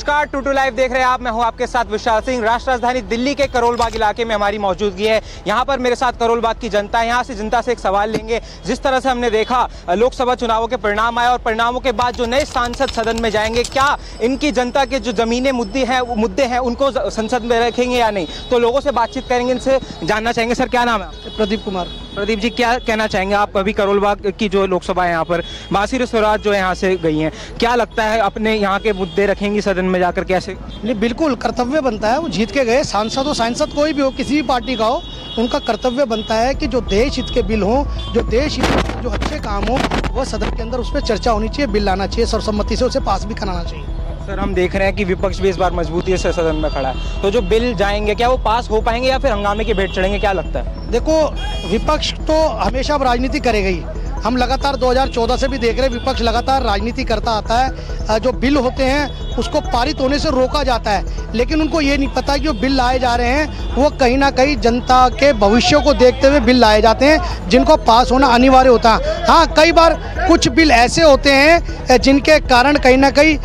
नमस्कार, to live देख रहे हैं आप। मैं हूं आपके साथ विशाल सिंह। राष्ट्र राजधानी दिल्ली के करोल बाग इलाके में हमारी मौजूदगी है। यहां पर मेरे साथ करोल बाग की जनता है। यहां से जनता से एक सवाल लेंगे। जिस तरह से हमने देखा लोकसभा चुनावों के परिणाम आए और परिणामों के बाद जो नए सांसद सदन में जाएंगे, क्या इनकी जनता के जो जमीनी मुद्दे हैं उनको संसद में रखेंगे या नहीं, तो लोगों से बातचीत करेंगे, इनसे जानना चाहेंगे। सर, क्या नाम है? प्रदीप कुमार। प्रदीप जी, क्या कहना चाहेंगे आप? अभी करोल बाग की जो लोकसभा है, यहाँ पर बासिर स्वराज जो यहाँ से गई हैं, क्या लगता है अपने यहाँ के मुद्दे रखेंगी सदन में जाकर? कैसे? नहीं, बिल्कुल कर्तव्य बनता है। वो जीत के गए सांसद हो, सांसद कोई भी हो, किसी भी पार्टी का हो, उनका कर्तव्य बनता है कि जो देश हित के बिल हो, जो देश हित के जो अच्छे काम हो, वह सदन के अंदर उस पर चर्चा होनी चाहिए, बिल लाना चाहिए, सर्वसम्मति से उसे पास भी कराना चाहिए। सर, हम देख रहे हैं कि विपक्ष भी इस बार मजबूती से सदन में खड़ा है, तो जो बिल जाएंगे क्या वो पास हो पाएंगे या फिर हंगामे के भेंट चढ़ेंगे? क्या लगता है? देखो, विपक्ष तो हमेशा अब राजनीति करेगा ही। हम लगातार 2014 से भी देख रहे हैं, विपक्ष लगातार राजनीति करता आता है। जो बिल होते हैं उसको पारित होने से रोका जाता है, लेकिन उनको ये नहीं पता कि जो बिल लाए जा रहे हैं वो कहीं ना कहीं जनता के भविष्य को देखते हुए बिल लाए जाते हैं, जिनको पास होना अनिवार्य होता है। हाँ, कई बार कुछ बिल ऐसे होते हैं जिनके कारण कहीं ना कहीं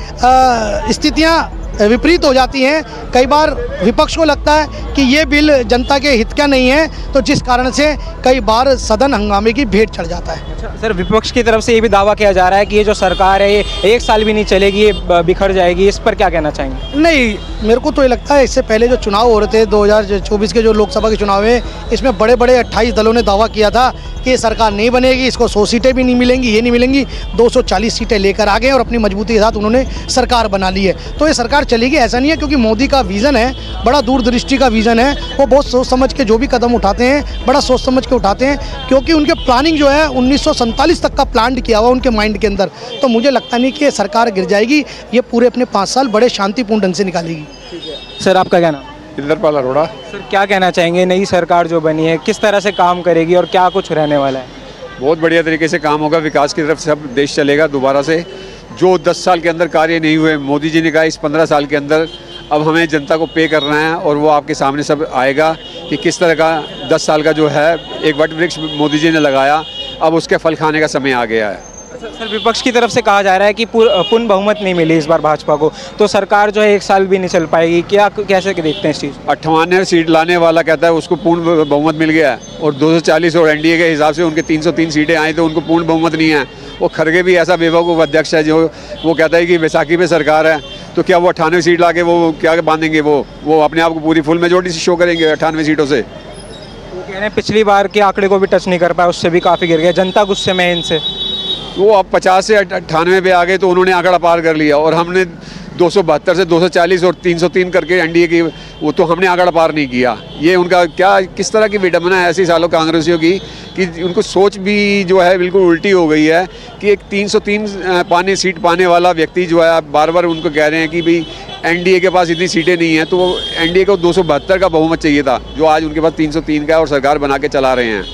स्थितियाँ विपरीत हो जाती हैं। कई बार विपक्ष को लगता है कि ये बिल जनता के हित का नहीं है, तो जिस कारण से कई बार सदन हंगामे की भेंट चढ़ जाता है। अच्छा सर, विपक्ष की तरफ से ये भी दावा किया जा रहा है कि ये जो सरकार है ये 1 साल भी नहीं चलेगी, ये बिखर जाएगी। इस पर क्या कहना चाहेंगे? नहीं, मेरे को तो ये लगता है इससे पहले जो चुनाव हो रहे थे 2024 के जो लोकसभा के चुनाव है, इसमें बड़े बड़े 28 दलों ने दावा किया था कि ये सरकार नहीं बनेगी, इसको 100 सीटें भी नहीं मिलेंगी, ये नहीं मिलेंगी। 240 सीटें लेकर आ गए और अपनी मजबूती के साथ उन्होंने सरकार बना ली है। तो ये सरकार चलेगी ऐसा नहीं है, क्योंकि मोदी का विज़न है, बड़ा दूरदृष्टि का विज़न है। वो बहुत सोच समझ के जो भी कदम उठाते हैं, बड़ा सोच समझ के उठाते हैं, क्योंकि उनके प्लानिंग जो है 1947 तक का प्लान किया हुआ उनके माइंड के अंदर। तो मुझे लगता नहीं कि ये सरकार गिर जाएगी, ये पूरे अपने 5 साल बड़े शांतिपूर्ण ढंग से निकालेगी। सर, आपका क्या नाम? इंद्रपाल अरोड़ा। सर, क्या कहना चाहेंगे? नई सरकार जो बनी है किस तरह से काम करेगी और क्या कुछ रहने वाला है? बहुत बढ़िया तरीके से काम होगा, विकास की तरफ सब देश चलेगा दोबारा से। जो 10 साल के अंदर कार्य नहीं हुए, मोदी जी ने कहा इस 15 साल के अंदर अब हमें जनता को पे करना है, और वो आपके सामने सब आएगा कि किस तरह का 10 साल का जो है एक वट वृक्ष मोदी जी ने लगाया, अब उसके फल खाने का समय आ गया है। सर, विपक्ष की तरफ से कहा जा रहा है कि पूर्ण बहुमत नहीं मिली इस बार भाजपा को, तो सरकार जो है 1 साल भी नहीं चल पाएगी। क्या कैसे देखते हैं इस चीज़? 58 सीट लाने वाला कहता है उसको पूर्ण बहुमत मिल गया है, और 240 और एनडीए के हिसाब से उनके 303 सीटें आई, तो उनको पूर्ण बहुमत नहीं है। वो खड़गे भी ऐसा बेवकूफ़ अध्यक्ष है जो वो कहता है कि बैसाखी में सरकार है, तो क्या वो 98 सीट ला के वो क्या बांधेंगे? वो अपने आप को पूरी फुल मेजोरिटी से शो करेंगे 98 सीटों से। वो कह रहे हैं पिछली बार के आंकड़े को भी टच नहीं कर पाया, उससे भी काफ़ी गिर गया, जनता गुस्से में है इनसे। वो अब 50 से 98 पे आ गए, तो उन्होंने आंकड़ा पार कर लिया, और हमने 272 से 240 और 303 करके एनडीए की, वो तो हमने आंकड़ा पार नहीं किया। ये उनका क्या, किस तरह की विडंबना है ऐसी सालों कांग्रेसियों की कि उनको सोच भी जो है बिल्कुल उल्टी हो गई है कि एक 303 सीट पाने वाला व्यक्ति जो है, आप बार बार उनको कह रहे हैं कि भाई एनडीए के पास इतनी सीटें नहीं हैं, तो एनडीए को 272 का बहुमत चाहिए था, जो आज उनके पास 303 का है और सरकार बना के चला रहे हैं।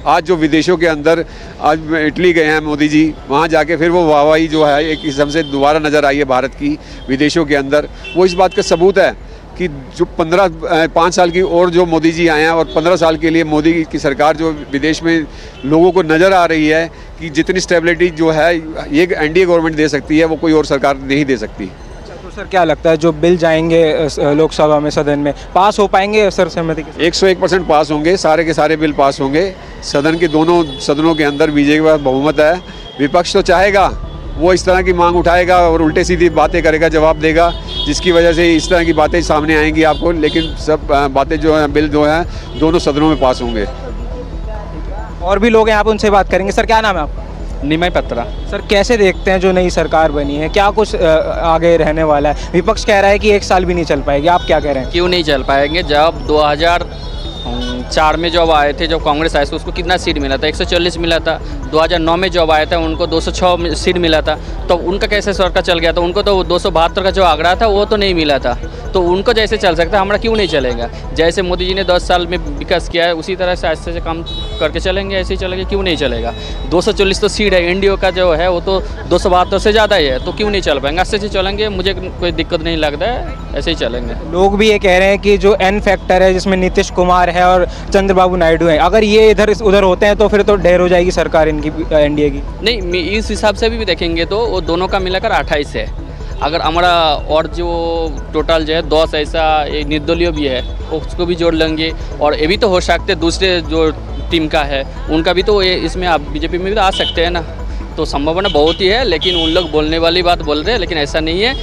आज जो विदेशों के अंदर, आज इटली गए हैं मोदी जी, वहाँ जाके फिर वो वाहवाही जो है एक किस्म से दोबारा नज़र आई है भारत की विदेशों के अंदर, वो इस बात का सबूत है कि जो 5 साल की और जो मोदी जी आए हैं, और 15 साल के लिए मोदी की सरकार जो विदेश में लोगों को नज़र आ रही है कि जितनी स्टेबिलिटी जो है ये एनडीए गवर्नमेंट दे सकती है, वो कोई और सरकार नहीं दे सकती। सर, क्या लगता है जो बिल जाएंगे लोकसभा में, सदन में, पास हो पाएंगे सर्वसम्मति के? 101% पास होंगे, सारे के सारे बिल पास होंगे। सदन के दोनों सदनों के अंदर बीजेपी के पास बहुमत है। विपक्ष तो चाहेगा, वो इस तरह की मांग उठाएगा और उल्टे सीधी बातें करेगा, जवाब देगा, जिसकी वजह से इस तरह की बातें सामने आएंगी आपको, लेकिन सब बातें जो हैं, बिल जो हैं दोनों सदनों में पास होंगे। और भी लोग हैं, आप उनसे बात करेंगे। सर, क्या नाम है आपका? निमय पत्रा। सर, कैसे देखते हैं जो नई सरकार बनी है, क्या कुछ आगे रहने वाला है? विपक्ष कह रहा है कि 1 साल भी नहीं चल पाएगी, आप क्या कह रहे हैं? क्यों नहीं चल पाएंगे? जब 2004 में जब आए थे, जब कांग्रेस आए थे, उसको कितना सीट मिला था? 140 मिला था। 2009 में जब आया था उनको 206 सीट मिला था, तो उनका कैसे सरकार चल गया था? उनको तो 272 का जो आंकड़ा था वो तो नहीं मिला था, तो उनको जैसे चल सकता है, हमारा क्यों नहीं चलेगा? जैसे मोदी जी ने 10 साल में विकास किया है, उसी तरह से ऐसे काम करके चलेंगे, ऐसे ही चलेंगे, क्यों नहीं चलेगा? 240 तो सीट है, एनडीए का जो है वो तो 272 से ज़्यादा ही है, तो क्यों नहीं चल पाएंगे? ऐसे ही चलेंगे, मुझे कोई दिक्कत नहीं लगता है, ऐसे ही चलेंगे। लोग भी ये कह रहे हैं कि जो एन फैक्टर है, जिसमें नीतीश कुमार है और चंद्रबाबू नायडू है, अगर ये इधर उधर होते हैं तो फिर तो ढेर हो जाएगी सरकार इनकी, एनडीए की। नहीं, इस हिसाब से भी देखेंगे तो वो दोनों का मिलाकर 28 है। अगर हमारा और जो टोटल जो है 10 ऐसा निर्दलीय भी है उसको भी जोड़ लेंगे, और ये भी तो हो सकते हैं दूसरे जो टीम का है उनका भी तो ये इसमें आप बीजेपी में भी तो आ सकते हैं ना। तो संभावना बहुत ही है, लेकिन उन लोग बोलने वाली बात बोल रहे हैं, लेकिन ऐसा नहीं है।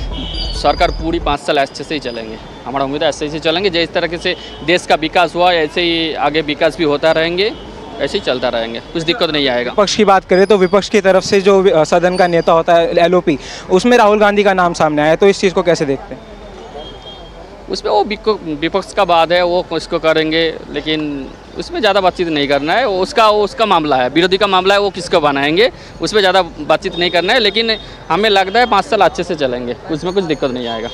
सरकार पूरी 5 साल अच्छे से ही चलेंगे, हमारा उम्मीद है ऐसे ही चलेंगे। जिस तरह से देश का विकास हुआ ऐसे ही आगे विकास भी होता रहेंगे, ऐसे ही चलता रहेंगे, कुछ दिक्कत नहीं आएगा। विपक्ष की बात करें तो विपक्ष की तरफ से जो सदन का नेता होता है LOP, उसमें राहुल गांधी का नाम सामने आया, तो इस चीज़ को कैसे देखते हैं? उसमें वो विपक्ष का बात है, वो उसको करेंगे, लेकिन उसमें ज़्यादा बातचीत नहीं करना है। उसका मामला है, विरोधी का मामला है, वो किसको बनाएंगे, उसमें ज़्यादा बातचीत नहीं करना है। लेकिन हमें लगता है 5 साल अच्छे से चलेंगे, उसमें कुछ दिक्कत नहीं आएगा।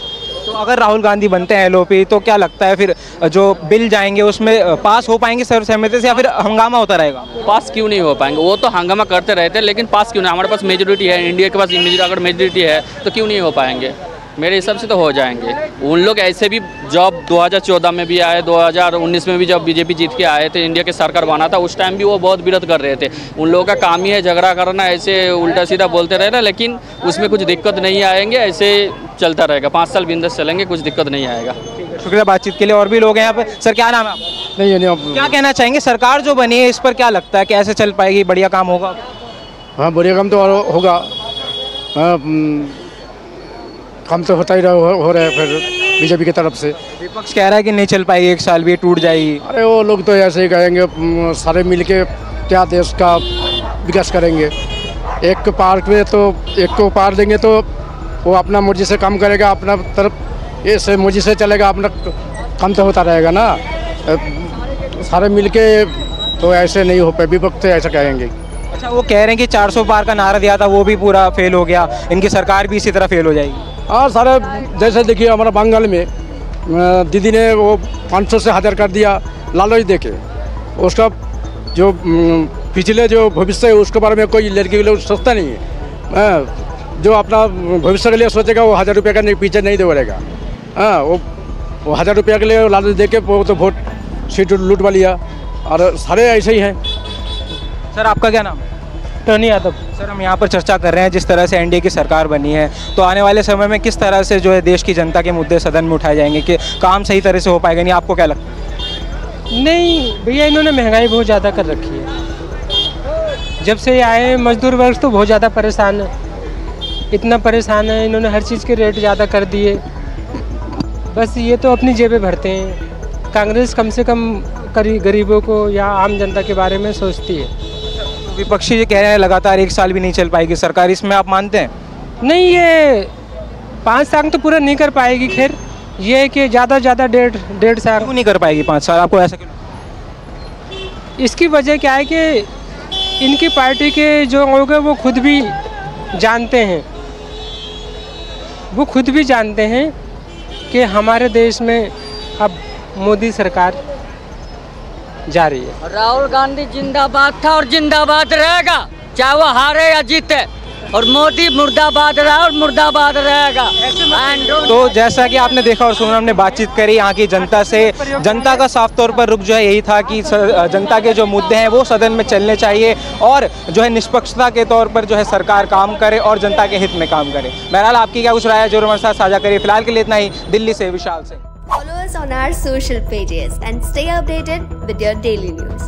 तो अगर राहुल गांधी बनते हैं LOP, तो क्या लगता है फिर जो बिल जाएंगे उसमें पास हो पाएंगे सर्वसहमति से, या फिर हंगामा होता रहेगा? पास क्यों नहीं हो पाएंगे? वो तो हंगामा करते रहते हैं, लेकिन पास क्यों नहीं? हमारे पास मेजोरिटी है, इंडिया के पास अगर मेजोरिटी है तो क्यों नहीं हो पाएंगे? मेरे हिसाब से तो हो जाएंगे। उन लोग ऐसे भी जब 2014 में भी आए, 2019 में भी जब बीजेपी जीत के आए थे, इंडिया के सरकार बना था, उस टाइम भी वो बहुत विरोध कर रहे थे। उन लोगों का काम ही है झगड़ा करना, ऐसे उल्टा सीधा बोलते रहना, लेकिन उसमें कुछ दिक्कत नहीं आएंगे, ऐसे चलता रहेगा। 5 साल बिंदास चलेंगे, कुछ दिक्कत नहीं आएगा। शुक्रिया बातचीत के लिए। और भी लोग हैं यहाँ पे। सर क्या नाम है आपका? नहीं क्या कहना चाहेंगे, सरकार जो बनी है इस पर क्या लगता है, कैसे चल पाएगी? बढ़िया काम होगा? हाँ, बढ़िया काम तो होगा। काम तो होता ही हो रहा है फिर बीजेपी की तरफ से। विपक्ष कह रहा है कि नहीं चल पाएगी, 1 साल भी टूट जाएगी। अरे वो लोग तो ऐसे ही कहेंगे, सारे मिलके क्या देश का विकास करेंगे। एक पार्ट में तो एक को पार देंगे तो वो अपना मर्जी से काम करेगा, अपना तरफ ऐसे मर्जी से चलेगा, अपना काम तो होता रहेगा ना। सारे मिलके तो ऐसे नहीं हो पाए, विपक्ष तो ऐसा कहेंगे। अच्छा, वो कह रहे हैं कि 400 पार का नारा दिया था वो भी पूरा फेल हो गया, इनकी सरकार भी इसी तरह फेल हो जाएगी। हाँ, सारे जैसे देखिए हमारा बंगाल में दीदी ने वो 500 से 1000 कर दिया लालच देके। उसका जो पिछले जो भविष्य है उसके बारे में कोई लड़की के लिए सोचता नहीं है। जो अपना भविष्य के लिए सोचेगा वो 1000 रुपये का पीछे नहीं दौड़ेगा। हाँ, वो 1000 रुपये के लिए लालच दे के वो तो वोट सीट लूटवा लिया, और सारे ऐसे ही हैं। सर आपका क्या नाम है? टोनी यादव। सर हम यहाँ पर चर्चा कर रहे हैं, जिस तरह से NDA की सरकार बनी है, तो आने वाले समय में किस तरह से जो है देश की जनता के मुद्दे सदन में उठाए जाएंगे, कि काम सही तरह से हो पाएगा? नहीं, आपको क्या लगता है? नहीं भैया, इन्होंने महंगाई बहुत ज़्यादा कर रखी है। जब से आए मजदूर वर्ग तो बहुत ज़्यादा परेशान है, इतना परेशान है, इन्होंने हर चीज़ के रेट ज़्यादा कर दिए। बस ये तो अपनी जेबें भरते हैं। कांग्रेस कम से कम गरीबों को या आम जनता के बारे में सोचती है। विपक्षी ये कह रहे हैं लगातार 1 साल भी नहीं चल पाएगी सरकार, इसमें आप मानते हैं? नहीं, ये 5 साल तो पूरा नहीं कर पाएगी। खैर ये है कि ज़्यादा ज़्यादा डेढ़ साल। क्यों नहीं कर पाएगी 5 साल, आपको ऐसा क्यों? इसकी वजह क्या है कि इनकी पार्टी के जो लोग हैं वो खुद भी जानते हैं, कि हमारे देश में अब मोदी सरकार जा रही है। राहुल गांधी जिंदाबाद था और जिंदाबाद रहेगा, चाहे वो हारे या जीते, और मोदी मुर्दाबाद रहा और मुर्दाबाद रहेगा। तो जैसा कि आपने देखा और सुना, हमने बातचीत करी यहाँ की जनता से। जनता का साफ तौर पर रुख जो है यही था कि जनता के जो मुद्दे हैं वो सदन में चलने चाहिए, और जो है निष्पक्षता के तौर पर जो है सरकार काम करे और जनता के हित में काम करे। बहरहाल आपकी क्या कुछ राय है, जो हमारे साथ साझा करिए। फिलहाल के लिए इतना ही। दिल्ली से Vishal Singh. Follow us on our social pages and stay updated with your daily news.